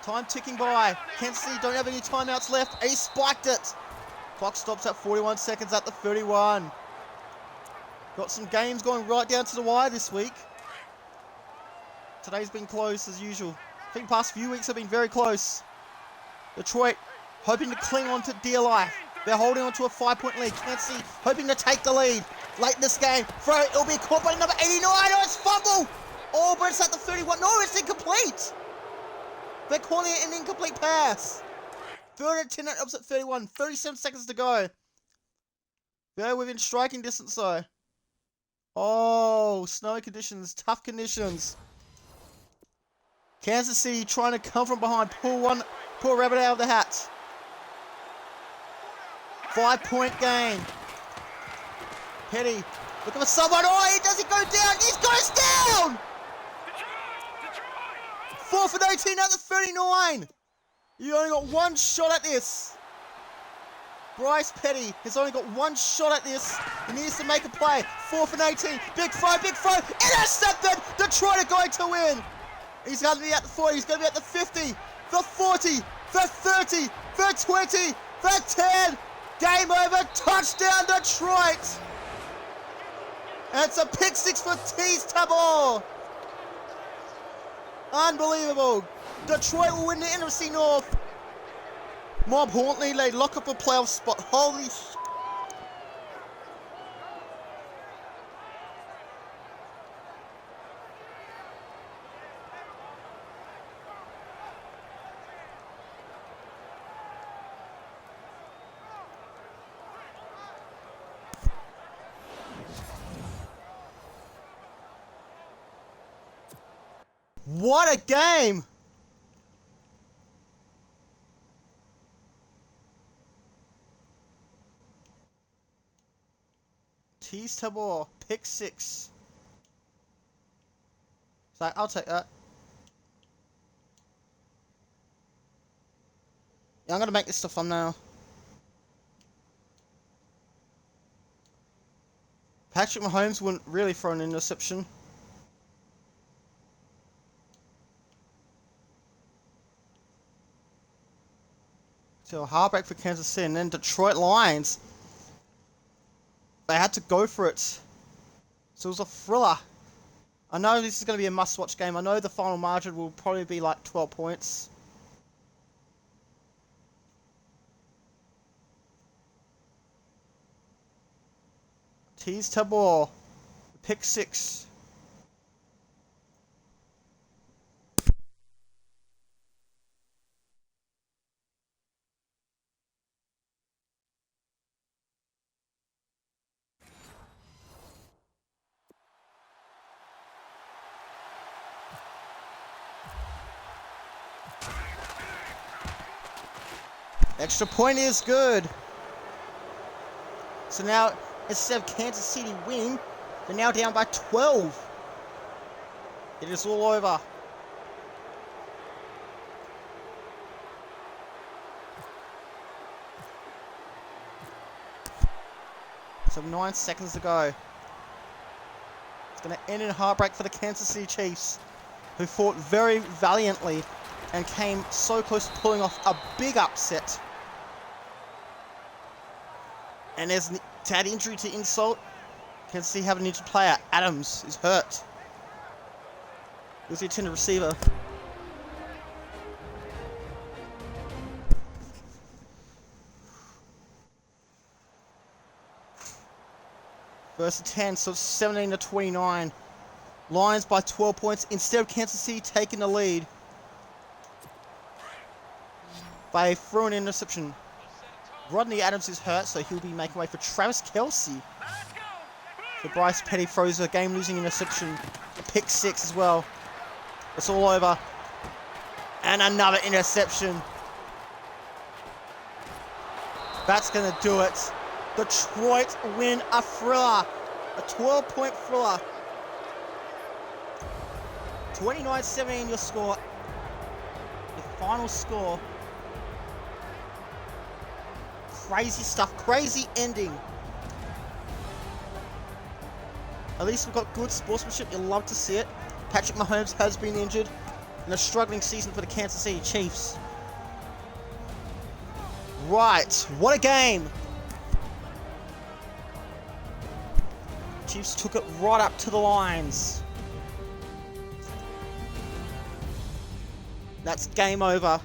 Time ticking by. Kansas City don't have any timeouts left. He spiked it. Clock stops at 41 seconds at the 31. Got some games going right down to the wire this week. Today's been close as usual. I think the past few weeks have been very close. Detroit hoping to cling on to dear life. They're holding on to a 5-point lead. Kansas City hoping to take the lead late in this game. Throw, it'll be caught by number 89. Oh, it's fumble. Oh, but it's at the 31. No, it's incomplete. They're calling it an incomplete pass. 3rd and 10 at opposite 31. 37 seconds to go. They're within striking distance though. Oh, snowy conditions, tough conditions. Kansas City trying to come from behind, pull a rabbit out of the hat. 5-point game. Petty looking for someone. Oh, does he go down? He goes down! 4th and 18 at the 39. You only got one shot at this. Bryce Petty has only got one shot at this. He needs to make a play. 4th and 18. Big throw, big throw. Intercepted. Detroit are going to win. He's going to be at the 40. He's going to be at the 50. The 40. The 30. The 20. The 10. Game over. Touchdown, Detroit. And it's a pick six for Tees Tabor. Unbelievable. Detroit will win the NFC North. More importantly, they lock up a playoff spot. Holy sh**. What a game! Tees Tabor, pick six. So I'll take that. Yeah, I'm gonna make this the thumbnail. Patrick Mahomes wouldn't really throw an interception. So a heartbreak for Kansas City, and then Detroit Lions. They had to go for it. So it was a thriller. I know this is going to be a must-watch game. I know the final margin will probably be like 12 points. Tees Tabor, pick six. Extra point is good. So now, instead of Kansas City winning, they're now down by 12. It is all over. So 9 seconds to go. It's going to end in heartbreak for the Kansas City Chiefs, who fought very valiantly and came so close to pulling off a big upset. And there's to add injury to insult, Kansas City have an injured player. Adams is hurt. Who's the intended receiver? First and 10, so it's 17 to 29. Lions by 12 points instead of Kansas City taking the lead. They threw an interception. Rodney Adams is hurt, so he'll be making way for Travis Kelce. So Bryce Petty throws a game-losing interception. A pick six as well. It's all over. And another interception. That's going to do it. Detroit win a thriller. A 12-point thriller. 29-17 your score. Your final score. Crazy stuff, crazy ending. At least we've got good sportsmanship, you'll love to see it. Patrick Mahomes has been injured, and a struggling season for the Kansas City Chiefs. Right, what a game! Chiefs took it right up to the lines. That's game over.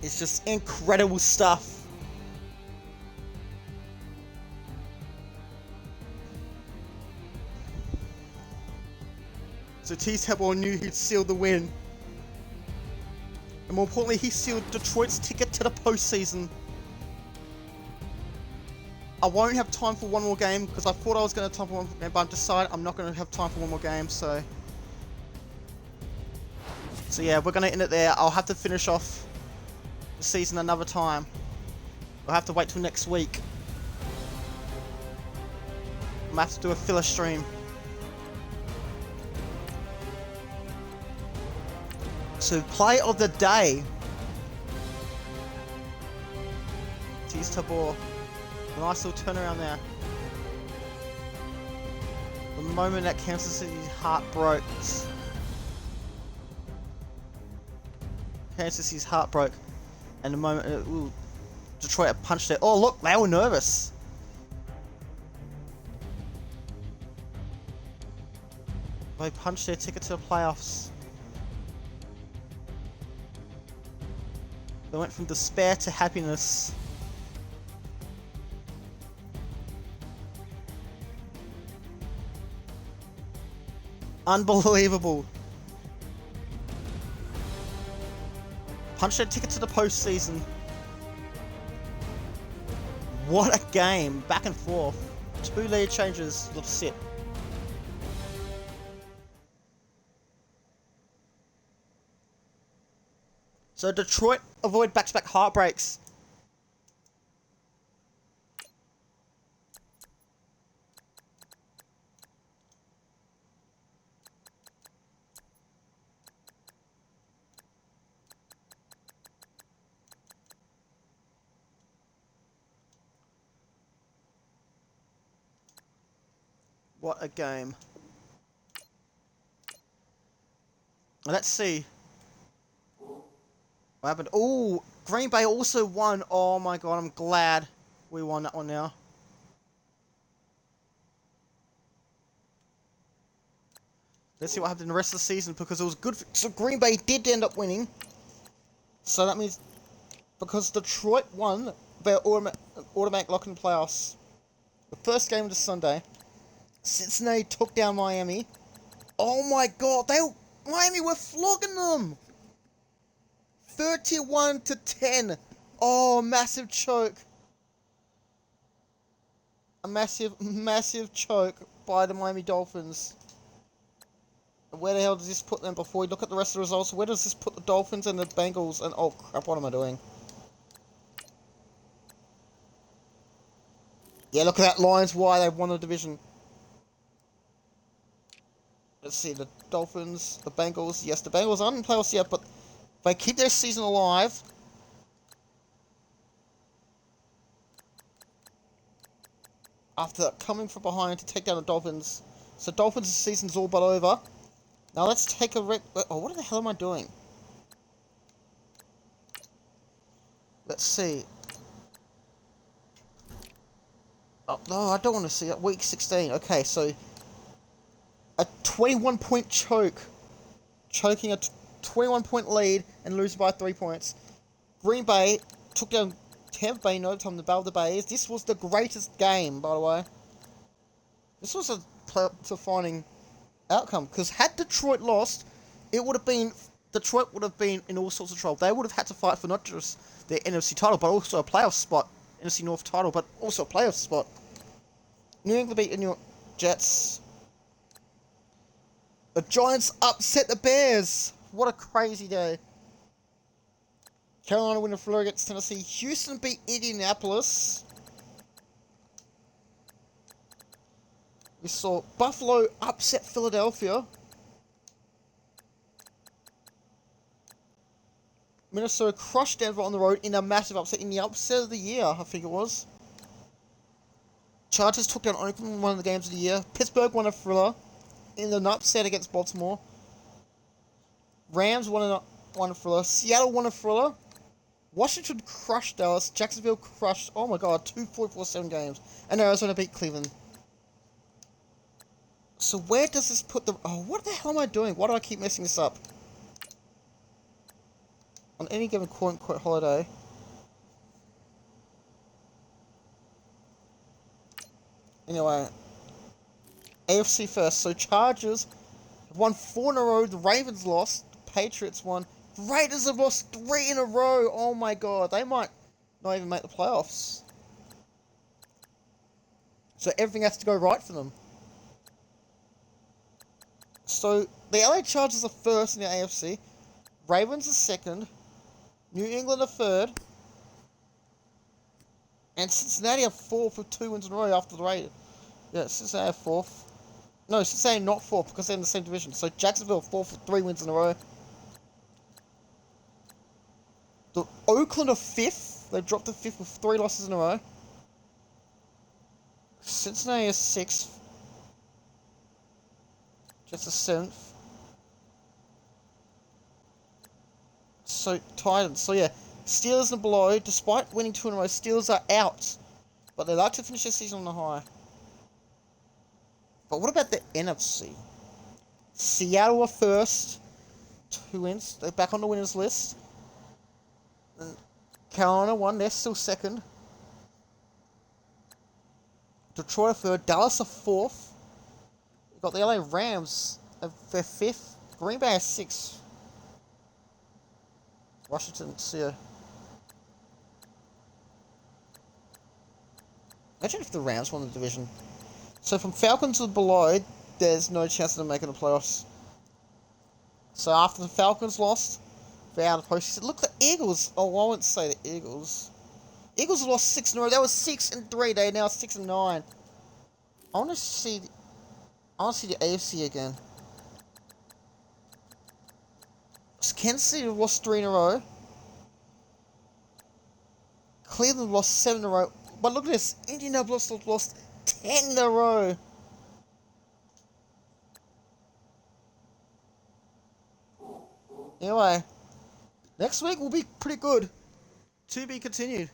It's just incredible stuff. So Tees Tabor knew he'd seal the win. And more importantly, he sealed Detroit's ticket to the postseason. I won't have time for one more game because I thought I was going to have time for one more game, but I've decided I'm not going to have time for one more game, so yeah, we're going to end it there. I'll have to finish off the season another time. I'll have to wait till next week. I'm going to have to do a filler stream. So, play of the day. Tees Tabor. Nice little turnaround there. The moment that Kansas City's heart broke. Kansas City's heart broke. And the moment... Detroit had punched it. Oh, look, they were nervous. They punched their ticket to the playoffs. They went from despair to happiness. Unbelievable. Punched their ticket to the postseason. What a game. Back and forth. 2 lead changes. Let's sit. So Detroit avoid back-to-back heartbreaks. What a game. Let's see. What happened? Oh, Green Bay also won. Oh my god, I'm glad we won that one now. Let's see what happened in the rest of the season, because it was good. So Green Bay did end up winning. So that means, because Detroit won, they're automatic lock in the playoffs. The first game of the Sunday, Cincinnati took down Miami. Oh my god, Miami were flogging them. 31-10. Oh, massive choke. A massive choke by the Miami Dolphins. Where the hell does this put them before we look at the rest of the results? Where does this put the Dolphins and the Bengals? And oh crap, what am I doing? Yeah, look at that. Lions, why they've won the division. Let's see, the Dolphins, the Bengals. Yes, the Bengals aren't in playoffs yet, but they keep their season alive. After coming from behind to take down the Dolphins. So Dolphins' season's all but over. Now let's take a oh, what the hell am I doing? Let's see. Oh, no, I don't want to see it. Week 16. Okay, so a 21-point choke. Choking a 21-point lead and losing by 3 points. Green Bay took down Tampa Bay in overtime, the Battle of the Bays. This was the greatest game, by the way. This was a playoff-defining outcome, because had Detroit lost, Detroit would have been in all sorts of trouble. They would have had to fight for not just their NFC title, but also a playoff spot. NFC North title, but also a playoff spot. New England beat the New York Jets. The Giants upset the Bears. What a crazy day. Carolina win the Florida against Tennessee. Houston beat Indianapolis. We saw Buffalo upset Philadelphia. Minnesota crushed Denver on the road in a massive upset, in the upset of the year, I think it was. Chargers took down Oakland in one of the games of the year. Pittsburgh won a thriller in an upset against Baltimore. Rams won a thriller. Seattle won a thriller. Washington crushed Dallas. Jacksonville crushed, oh my god, 2 4-7 games. And Arizona beat Cleveland. So where does this put the... Oh, what the hell am I doing? Why do I keep messing this up? On any given quote-unquote holiday. Anyway. AFC first. So Chargers have won 4 in a row. The Ravens lost. The Patriots won. The Raiders have lost 3 in a row. Oh my god. They might not even make the playoffs. So everything has to go right for them. So, the LA Chargers are first in the AFC. Ravens are second. New England are third. And Cincinnati are fourth with 2 wins in a row after the Raiders. Yeah, Cincinnati are fourth. No, Cincinnati not fourth because they're in the same division. So, Jacksonville are fourth with 3 wins in a row. The Oakland are fifth. They've dropped to fifth with 3 losses in a row. Cincinnati is sixth. Just a 7th. So, Titans. So, yeah. Steelers and below, despite winning 2 in a row, Steelers are out. But they like to finish their season on the high. But what about the NFC? Seattle are first. 2 wins. They're back on the winners list. And Carolina won. They're still second. Detroit are third. Dallas are fourth. You've got the LA Rams. They're fifth. Green Bay are sixth. Washington, see ya. Imagine if the Rams won the division. So from Falcons to below, there's no chance of them making the playoffs. So after the Falcons lost, they're out of the postseason. Look, the Eagles. Oh, I won't say the Eagles. Eagles have lost 6 in a row. That was 6-3. They're now 6-9. I want to see the AFC again. Kansas City have lost 3 in a row. Cleveland lost 7 in a row. But look at this. Indianapolis lost 10 in a row. Anyway, next week will be pretty good. To be continued.